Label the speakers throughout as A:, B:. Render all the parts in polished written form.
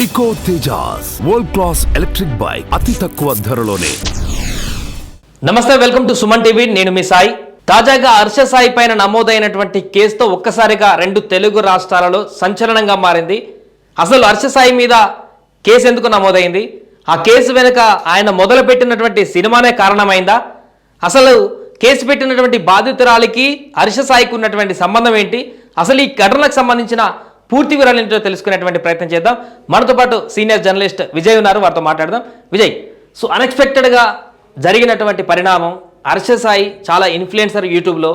A: Eco Tejas world class electric bike అతి తక్కువ ధరలోనే.
B: నమస్తే, వెల్కమ్ టు సుమన్ టీవీ. నేను మీ సాయి. తాజాగా హర్ష సాయి పైన నమోదైనటువంటి కేసుతో ఒక్కసారిగా 2 తెలుగు రాష్ట్రాలలో సంచలనంగా మారింది. అసలు హర్ష సాయి మీద కేసు ఎందుకు నమోదైంది? ఆ కేసు వెనుక ఆయన మొదలుపెట్టినటువంటి సినిమానే కారణమైందా? అసలు కేసు పెట్టినటువంటి బాధితురాలికి హర్ష సాయికి ఉన్నటువంటి సంబంధం ఏంటి? అసలు ఈ ఘటనకు సంబంధించిన పూర్తి వివరాలు ఏంటో తెలుసుకునేటువంటి ప్రయత్నం చేద్దాం. మనతో పాటు సీనియర్ జర్నలిస్ట్ విజయ్ ఉన్నారు, వారితో మాట్లాడదాం. విజయ్, సో అన్ఎక్స్పెక్టెడ్గా జరిగినటువంటి పరిణామం, హర్ష సాయి చాలా ఇన్ఫ్లుయెన్సర్ యూట్యూబ్లో,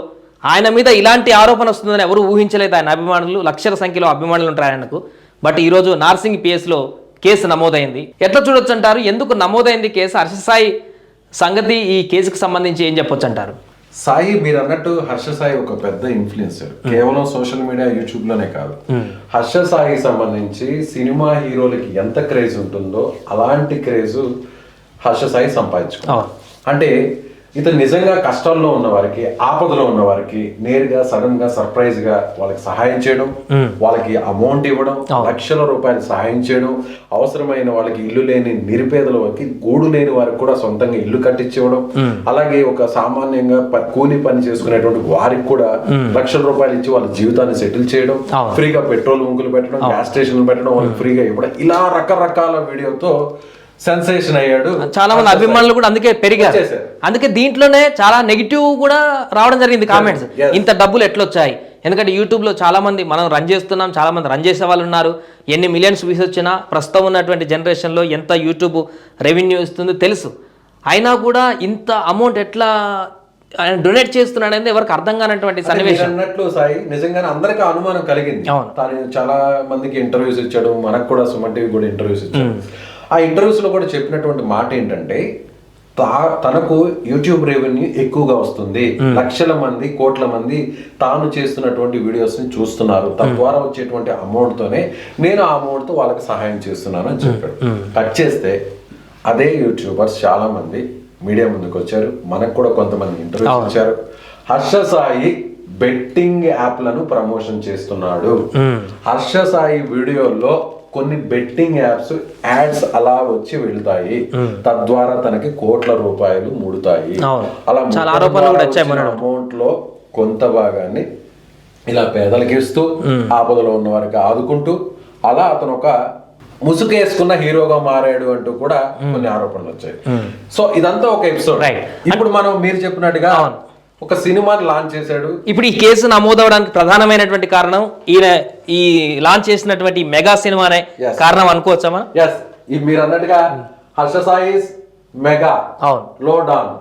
B: ఆయన మీద ఇలాంటి ఆరోపణ వస్తుందని ఎవరు ఊహించలేదు. ఆయన అభిమానులు, లక్షల సంఖ్యలో అభిమానులు ఉంటారు ఆయనకు. బట్ ఈరోజు నార్సింగ్ పిఎస్లో కేసు నమోదైంది. ఎట్లా చూడొచ్చు అంటారు? ఎందుకు నమోదైంది కేసు? హర్ష సాయి సంగతి, ఈ కేసుకు సంబంధించి ఏం చెప్పొచ్చు అంటారు?
C: సాయి, మీరు అన్నట్టు హర్ష సాయి ఒక పెద్ద ఇన్ఫ్లుయెన్సర్, కేవలం సోషల్ మీడియా యూట్యూబ్ లోనే కాదు. హర్ష సాయికి సంబంధించి సినిమా హీరోలకి ఎంత క్రేజ్ ఉంటుందో అలాంటి క్రేజ్ హర్ష సాయి సంపాదించుకున్నాడు. అంటే ఇతను నిజంగా కష్టాల్లో ఉన్న వారికి, ఆపదలో ఉన్న వారికి నేరుగా సడన్ గా సర్ప్రైజ్ గా వాళ్ళకి సహాయం చేయడం, వాళ్ళకి అమౌంట్ ఇవ్వడం, లక్షల రూపాయలు సహాయం చేయడం, అవసరమైన వాళ్ళకి ఇల్లు లేని నిరుపేదల వారికి, గూడు లేని వారికి కూడా సొంతంగా ఇల్లు కట్టించివ్వడం, అలాగే ఒక సామాన్యంగా కూలి పని చేసుకునేటువంటి వారికి కూడా లక్షల రూపాయలు ఇచ్చి వాళ్ళ జీవితాన్ని సెటిల్ చేయడం, ఫ్రీగా పెట్రోల్ ముంకులు పెట్టడం, గ్యాస్ స్టేషన్లు పెట్టడం, వాళ్ళకి ఫ్రీగా ఇవ్వడం, ఇలా రకరకాల వీడియోతో సెన్సేషన్ అయ్యాడు.
B: చాలా మంది అభిమానులు కూడా అందుకే పెరిగారు. అందుకే దీంట్లోనే చాలా నెగిటివ్ కూడా రావడం జరిగింది కామెంట్స్. ఇంత డబ్బులు ఎట్లొచ్చాయి? ఎందుకంటే యూట్యూబ్లో చాలా మంది మనం రన్ చేస్తున్నాం, చాలా మంది రన్ చేసే వాళ్ళు ఉన్నారు. ఎన్ని మిలియన్స్ వ్యూస్ వచ్చినా ప్రస్తుతం ఉన్నటువంటి జనరేషన్లో ఎంత యూట్యూబ్ రెవెన్యూ ఇస్తుందో తెలుసు. అయినా కూడా ఇంత అమౌంట్ ఎట్లా ఆయన డొనేట్ చేస్తున్నాడు అనేది ఎవరికి అర్థం కానటువంటి సన్నివేశం.
C: అన్నట్లు సాయి, నిజంగానే అందరికీ అనుమానం కలిగింది. తాను చాలా మందికి ఇంటర్వ్యూస్ ఇచ్చాడు, మనకు కూడా సుమన్ టీవీ కూడా ఇంటర్వ్యూస్ ఇచ్చాడు. ఆ ఇంటర్వ్యూస్ లో కూడా చెప్పినటువంటి మాట ఏంటంటే, తనకు యూట్యూబ్ రెవెన్యూ ఎక్కువగా వస్తుంది, లక్షల మంది, కోట్ల మంది తాను చేస్తున్నటువంటి వీడియోస్ ని చూస్తున్నారు, తద్వారా వచ్చేటువంటి అమౌంట్ తోనే నేను ఆ అమౌంట్ తో వాళ్ళకి సహాయం చేస్తున్నాను అని చెప్పాడు. కట్ చేస్తే అదే యూట్యూబర్స్ చాలా మంది మీడియా ముందుకు వచ్చారు, మనకు కూడా కొంతమంది ఇంటర్వ్యూస్ ఇచ్చారు. హర్ష సాయి బెట్టింగ్ యాప్లను ప్రమోషన్ చేస్తున్నాడు, హర్ష సాయి వీడియోల్లో కొన్ని బెట్టింగ్ యాడ్స్ అలా వచ్చి వెళ్తాయి, తద్వారా తనకి కోట్ల రూపాయలు ముడుతాయి, అలా అమౌంట్ లో కొంత భాగాన్ని ఇలా పేదలకి ఇస్తూ, ఆపదలో ఉన్న వారికి ఆదుకుంటూ, అలా అతను ఒక ముసుగేసుకున్న హీరోగా మారాడు అంటూ కూడా కొన్ని ఆరోపణలు వచ్చాయి. సో ఇదంతా ఒక ఎపిసోడ్. ఇప్పుడు మీరు చెప్పినట్టుగా ఒక సినిమాని లాంచ్ చేశాడు.
B: ఇప్పుడు ఈ కేసు నమోదవడానికి ప్రధానమైనటువంటి కారణం ఈయన ఈ లాంచ్ చేసినటువంటి మెగా సినిమానే కారణం అనుకోవచ్చా?
C: మీరు అన్నట్టుగా హర్ష సాయి మెగా లో డాన్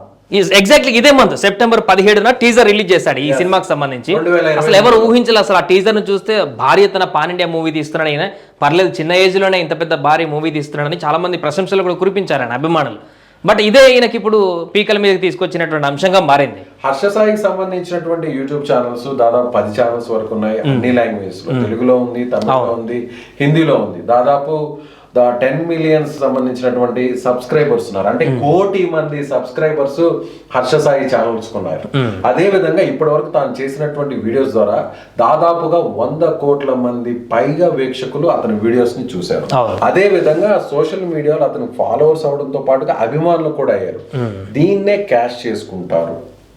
B: ఎగ్జాక్ట్లీ ఇదే మంత్ సెప్టెంబర్ 17న టీజర్ రిలీజ్ చేశాడు ఈ సినిమాకి సంబంధించి. అసలు ఎవరు ఊహించలేదు అసలు ఆ టీజర్ ను చూస్తే భారీ ఎత్తున పాన్ ఇండియా మూవీ తీస్తున్నాడు ఈయన. పర్లేదు, చిన్న ఏజ్ లోనే ఇంత పెద్ద భారీ మూవీ తీస్తున్నాడని చాలా మంది ప్రశంసలు కూడా కురిపించారు ఆయన అభిమానులు. బట్ ఇదే ఈయనకి ఇప్పుడు పీకల మీదకి తీసుకొచ్చినటువంటి అంశంగా మారింది.
C: హర్ష సాయికి సంబంధించినటువంటి యూట్యూబ్ ఛానల్స్ దాదాపు 10 ఛానల్స్ వరకు ఉన్నాయి, అన్ని లాంగ్వేజెస్ లో. తెలుగులో ఉంది, తమిళలో ఉంది, హిందీలో ఉంది. దాదాపు 10 మిలియన్స్ సంబంధించినటువంటి సబ్స్క్రైబర్స్ ఉన్నారు. అంటే 1 కోటి మంది సబ్స్క్రైబర్స్ హర్ష సాయి ఛానల్స్ ఉన్నారు. అదే విధంగా ఇప్పటి వరకు తాను చేసినటువంటి వీడియోస్ ద్వారా దాదాపుగా 100 కోట్ల మంది పైగా వీక్షకులు అతని వీడియోస్ ని చూశారు. అదే విధంగా సోషల్ మీడియాలో అతను ఫాలోవర్స్ అవడంతో పాటుగా అభిమానులు కూడా అయ్యారు. దీన్నే క్యాష్ చేసుకుంటారు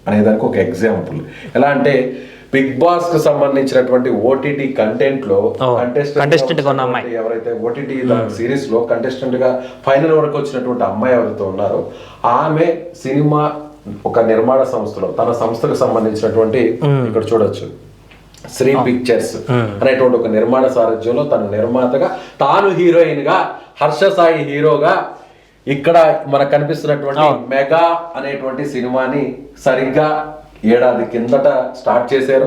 C: అనేదానికి ఒక ఎగ్జాంపుల్ ఎలా అంటే, బిగ్ బాస్ కు సంబంధించినటువంటి ఓటీటీ కంటెంట్ లో కంటెస్టెంట్ ఎవరైతే ఓటీటీ సిరీస్ లో కంటెస్టెంట్ గా ఫైనల్ వరకు వచ్చినటువంటి అమ్మాయి ఎవరైతే ఉన్నారో, ఆమె సినిమా ఒక నిర్మాణ సంస్థలో, తన సంస్థకు సంబంధించినటువంటి ఇక్కడ చూడొచ్చు శ్రీ పిక్చర్స్ అనేటువంటి ఒక నిర్మాణ సారథ్యంలో తన నిర్మాతగా, తాను హీరోయిన్ గా, హర్ష సాయి హీరోగా ఇక్కడ మనకు కనిపిస్తున్నటువంటి మెగా అనేటువంటి సినిమాని సరిగ్గా ఏడాది కిందట స్టార్ట్ చేశారు.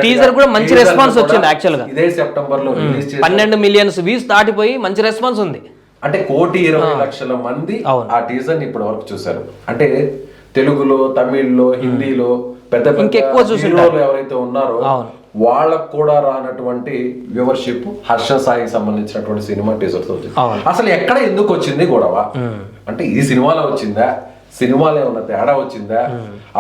B: టీజర్ కూడా మంచి రెస్పాన్స్ వచ్చింది. యాక్చువల్ గా ఇదే
C: సెప్టెంబర్ లో రిలీజ్ చేశారు.
B: 12 మిలియన్స్ వ్యూస్ దాటిపోయి మంచి రెస్పాన్స్ ఉంది.
C: అంటే 1,20,00,000 మంది ఆ టీజర్ ని ఇప్పటి వరకు చూశారు. అంటే తెలుగులో, తమిళ్లో, హిందీలో పెద్ద
B: ఇంకెక్కువ
C: హీరోలు ఎవరైతే ఉన్నారో వాళ్ళకు కూడా రానటువంటి వ్యూవర్షిప్ హర్ష సాయికి సంబంధించినటువంటి సినిమా టీజర్ తో వచ్చింది. అసలు ఎక్కడ ఎందుకు వచ్చింది గొడవ అంటే, ఈ సినిమాలో వచ్చిందా, సినిమాలో ఏమన్నా తేడా వచ్చిందా,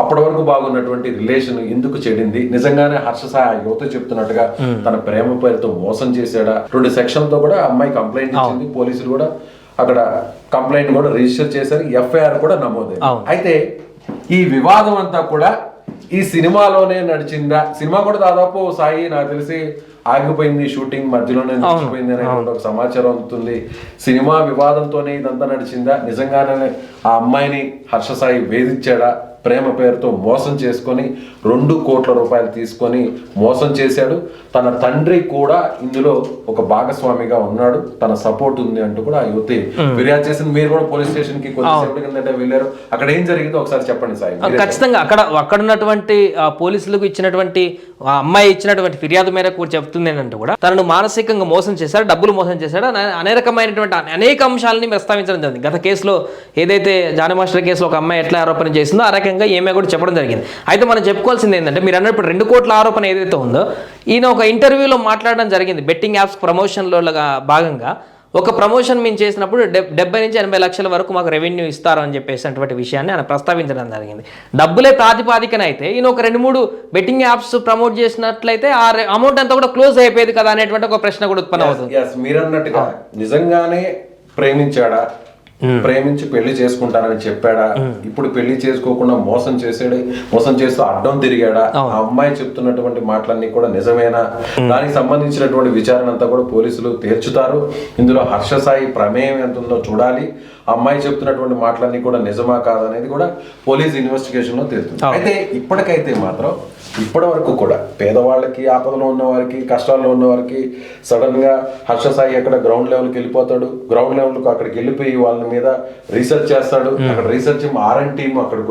C: అప్పటి వరకు బాగున్నటువంటి రిలేషన్ ఎందుకు చెడింది, నిజంగానే హర్ష సాయి ఆ యువత చెప్తున్నట్టుగా తన ప్రేమ పేరుతో మోసం చేశాడా, 2 సెక్షన్లతో కూడా అమ్మాయి కంప్లైంట్ ఇచ్చింది, పోలీసులు కూడా అక్కడ కంప్లైంట్ కూడా రిజిస్టర్ చేశారు, ఎఫ్ఐఆర్ కూడా నమోదైంది. అయితే ఈ వివాదం అంతా కూడా ఈ సినిమాలోనే నడిచిందా? సినిమా కూడా దాదాపు సాయి నాకు తెలిసి ఆగిపోయింది, షూటింగ్ మధ్యలోనే నిలిచిపోయింది అనేటువంటి ఒక సమాచారం అందుతుంది. సినిమా వివాదంతోనే ఇదంతా నడిచిందా, నిజంగానే ఆ అమ్మాయిని హర్ష సాయి వేధించాడా, ప్రేమ పేరుతో మోసం చేసుకొని 2 కోట్ల రూపాయలు తీసుకొని మోసం చేశాడు. తన తండ్రి కూడా ఇందులో ఒక భాగస్వామిగా ఉన్నాడు, తన సపోర్ట్ ఉంది అంటూ కూడా ఆ యువతి ఫిర్యాదు చేసింది. మీరు కూడా పోలీస్ స్టేషన్ కి కొద్దిసేపటి కిందట వెళ్ళారు, అక్కడ ఏం జరిగిందో ఒకసారి చెప్పండి సాయి.
B: ఖచ్చితంగా అక్కడ ఉన్నటువంటి పోలీసులకు ఇచ్చినటువంటి అమ్మాయి ఇచ్చినటువంటి ఫిర్యాదు మేరకు చెప్తుంది ఏంటంటే కూడా తనను మానసికంగా మోసం చేశాడు, డబ్బులు మోసం చేశాడు, అనేకమైనటువంటి అనేక అంశాలని ప్రస్తావించడం జరిగింది. గత కేసులో ఏదైతే జానీ మాస్టర్ కేసులో ఒక అమ్మాయి ఎట్లా ఆరోపణ చేసిందో ఆ రకంగా ఏమే కూడా చెప్పడం జరిగింది. అయితే మనం చెప్పుకోవాల్సింది ఏంటంటే మీరు అన్నప్పుడు 2 కోట్ల ఆరోపణ ఏదైతే ఉందో ఈయన ఒక ఇంటర్వ్యూలో మాట్లాడడం జరిగింది. బెట్టింగ్ యాప్స్ ప్రమోషన్లో భాగంగా ఒక ప్రమోషన్ మేము చేసినప్పుడు 70 నుంచి 80 లక్షల వరకు మాకు రెవెన్యూ ఇస్తారు అని చెప్పేసినటువంటి విషయాన్ని ఆయన ప్రస్తావించడం జరిగింది. డబ్బులే ప్రాతిపాదికన అయితే ఈయన ఒక 2-3 బెట్టింగ్ యాప్స్ ప్రమోట్ చేసినట్లయితే ఆ అమౌంట్ అంతా కూడా క్లోజ్ అయిపోయేది కదా అనేటువంటి ఒక ప్రశ్న కూడా ఉత్పన్నం అవుతుంది.
C: మీరు అన్నట్టుగా నిజంగానే ప్రేమించాడా, ప్రేమించి పెళ్లి చేసుకుంటానని చెప్పాడా, ఇప్పుడు పెళ్లి చేసుకోకుండా మోసం చేస్తూ అడ్డం తిరిగాడా, ఆ అమ్మాయి చెప్తున్నటువంటి మాటలన్నీ కూడా నిజమేనా, దానికి సంబంధించినటువంటి విచారణ అంతా కూడా పోలీసులు తేల్చుతారు. ఇందులో హర్ష సాయి ప్రమేయం ఎంత ఉందో చూడాలి. అమ్మాయి చెప్తున్నటువంటి మాటలన్నీ కూడా నిజమా కాదనేది కూడా పోలీస్ ఇన్వెస్టిగేషన్ లో తేలుతుంది. అయితే ఇప్పటికైతే మాత్రం ఇప్పటి వరకు కూడా పేదవాళ్ళకి, ఆపదలో ఉన్న వారికి, కష్టాల్లో ఉన్న వారికి సడన్ గా హర్ష సాయి అక్కడ గ్రౌండ్ లెవెల్కి వెళ్ళిపోతాడు. గ్రౌండ్ లెవెల్ కు అక్కడికి వెళ్ళిపోయి వాళ్ళ మీద రీసెర్చ్ చేస్తాడు. అక్కడ రీసెర్చ్ ఆర్ఎన్ టీం అక్కడికి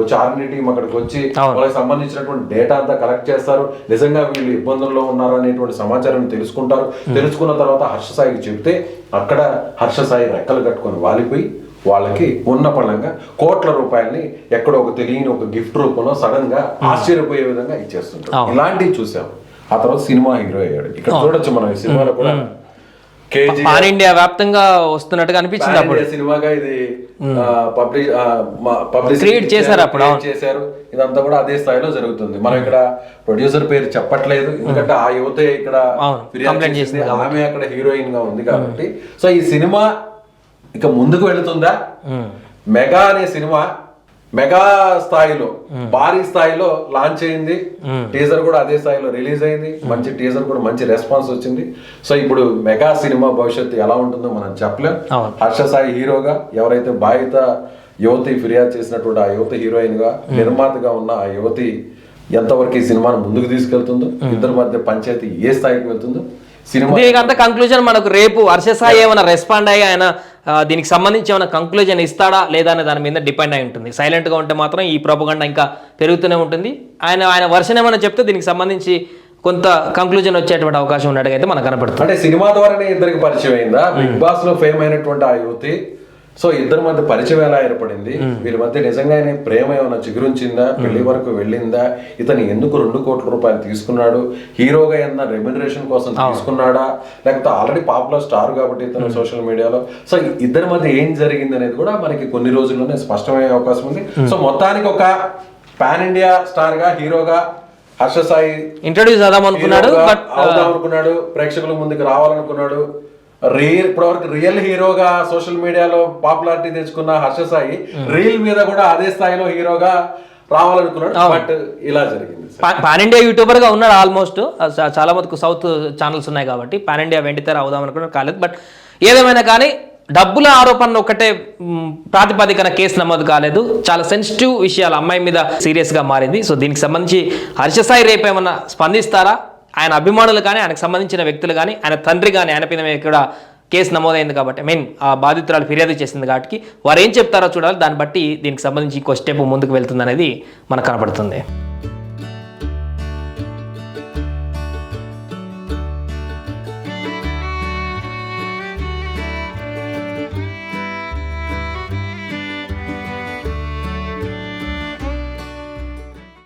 C: వచ్చి వాళ్ళకి సంబంధించినటువంటి డేటా అంతా కలెక్ట్ చేస్తారు. నిజంగా వీళ్ళు ఇబ్బందుల్లో ఉన్నారు అనేటువంటి సమాచారం తెలుసుకుంటారు. తెలుసుకున్న తర్వాత హర్ష సాయికి చెప్తే అక్కడ హర్ష సాయి రెక్కలు కట్టుకొని వాలిపోయి వాళ్ళకి ఉన్న పళ్ళంగా కోట్ల రూపాయలని ఎక్కడో ఒక తెలియని ఒక గిఫ్ట్ రూపంలో సడన్ గా ఆశ్చర్యపోయే విధంగా ఇచ్చేస్తుంటారు. ఇలాంటివి చూసాం. ఆ తర్వాత సినిమా హీరో అయ్యాడు. ఇక్కడ చూడొచ్చు మనం ఈ సినిమాలో కూడా
B: పాన్ ఇండియా వ్యాప్తంగా వస్తున్నట్టుగా అనిపించింది. అప్పుడు
C: సినిమాగా ఇది పబ్లిసిటీ చేశారు. ఇదంతా కూడా అదే స్థాయిలో జరుగుతుంది. మనం ఇక్కడ ప్రొడ్యూసర్ పేరు చెప్పట్లేదు, ఎందుకంటే ఆ యువతే ఇక్కడ ఫిర్యాదు చేసింది, ఆమె అక్కడ హీరోయిన్ గా ఉంది కాబట్టి. సో ఈ సినిమా ఇక ముందుకు వెళుతుందా? మెగా అనే సినిమా మెగా స్థాయిలో, భారీ స్థాయిలో లాంచ్ అయింది. టీజర్ కూడా అదే స్థాయిలో రిలీజ్ అయింది. మంచి టీజర్ కూడా మంచి రెస్పాన్స్ వచ్చింది. సో ఇప్పుడు మెగా సినిమా భవిష్యత్తు ఎలా ఉంటుందో మనం చెప్పలేం. హర్ష సాయి హీరోగా, ఎవరైతే బాధిత యువతి ఫిర్యాదు చేసినటువంటి ఆ యువతి హీరోయిన్ గా, నిర్మాతగా ఉన్న ఆ యువతి ఎంతవరకు ఈ సినిమాను ముందుకు తీసుకెళ్తుందో, ఇద్దరి మధ్య పంచాయతీ ఏ స్థాయికి వెళ్తుందో
B: దీనికంతా కంక్లూజన్ మనకు రేపు హర్ష సాయి ఏమైనా రెస్పాండ్ అయ్యి ఆయన దీనికి సంబంధించి ఏమైనా కంక్లూజన్ ఇస్తాడా లేదా అనే దాని మీద డిపెండ్ అయి ఉంటుంది. సైలెంట్గా ఉంటే మాత్రం ఈ ప్రోపగండా ఇంకా పెరుగుతూనే ఉంటుంది. ఆయన వర్షన్ ఏమైనా చెప్తే దీనికి సంబంధించి కొంత కంక్లూజన్ వచ్చేటువంటి అవకాశం ఉన్నట్టుగా అయితే మనకు కనపడుతుంది.
C: అంటే సినిమా ద్వారానే ఇద్దరికి పరిచయం అయిందా? బిగ్ బాస్ లో ఫేమ్ అయినటువంటి ఆ యువతి, సో ఇద్దరి మధ్య పరిచయం ఎలా ఏర్పడింది? వీరి మధ్య నిజంగానే ప్రేమ ఏమైనా చిగురించిందా? పెళ్లి వరకు వెళ్ళిందా? ఇతను ఎందుకు 2 కోట్ల రూపాయలు తీసుకున్నాడు? హీరోగా ఏమన్నా రెమ్యునరేషన్ కోసం తీసుకున్నాడా, లేకపోతే ఆల్రెడీ పాపులర్ స్టార్ కాబట్టి ఇతను సోషల్ మీడియాలో? సో ఇద్దరి మధ్య ఏం జరిగింది అనేది కూడా మనకి కొన్ని రోజుల్లోనే స్పష్టమయ్యే అవకాశం ఉంది. సో మొత్తానికి ఒక పాన్ ఇండియా స్టార్ గా, హీరోగా హర్ష సాయి
B: ఇంట్రొడ్యూస్ అవుదాం
C: అనుకున్నాడు, ప్రేక్షకుల ముందుకు రావాలనుకున్నాడు. ఇప్పటివరకు రియల్ హీరోగా సోషల్ మీడియాలో పాపులారిటీ తెచ్చుకున్న హర్ష సాయి రీల్ మీద కూడా అదే స్థాయిలో హీరోగా రావాలనుకున్నాడు. బట్ ఇలా జరిగింది.
B: పాన్ ఇండియా యూట్యూబర్ గా ఉన్నాడు. ఆల్మోస్ట్ చాలా మందికి సౌత్ ఛానల్స్ ఉన్నాయి కాబట్టి పాన్ ఇండియా వెండితెర అవుదాం అనుకున్నాడు, కాలేదు. బట్ ఏదేమైనా కానీ డబ్బుల ఆరోపణలు ఒకటే ప్రాతిపదికన కేసు నమోదు కాలేదు. చాలా సెన్సిటివ్ విషయాలు అమ్మాయి మీద సీరియస్ గా మారింది. సో దీనికి సంబంధించి హర్ష సాయి రేపు ఏమన్నా స్పందిస్తారా? ఆయన అభిమానులు కానీ, ఆయనకు సంబంధించిన వ్యక్తులు కానీ, ఆయన తండ్రి కానీ, ఆయన పైన కూడా కేసు నమోదైంది కాబట్టి, ఆ బాధితురాలు ఫిర్యాదు చేసింది కాబట్టి వారు ఏం చెప్తారో చూడాలి. దాన్ని బట్టి దీనికి సంబంధించి ఇంకో స్టెప్ ముందుకు వెళ్తుంది అనేది మనకు కనపడుతుంది.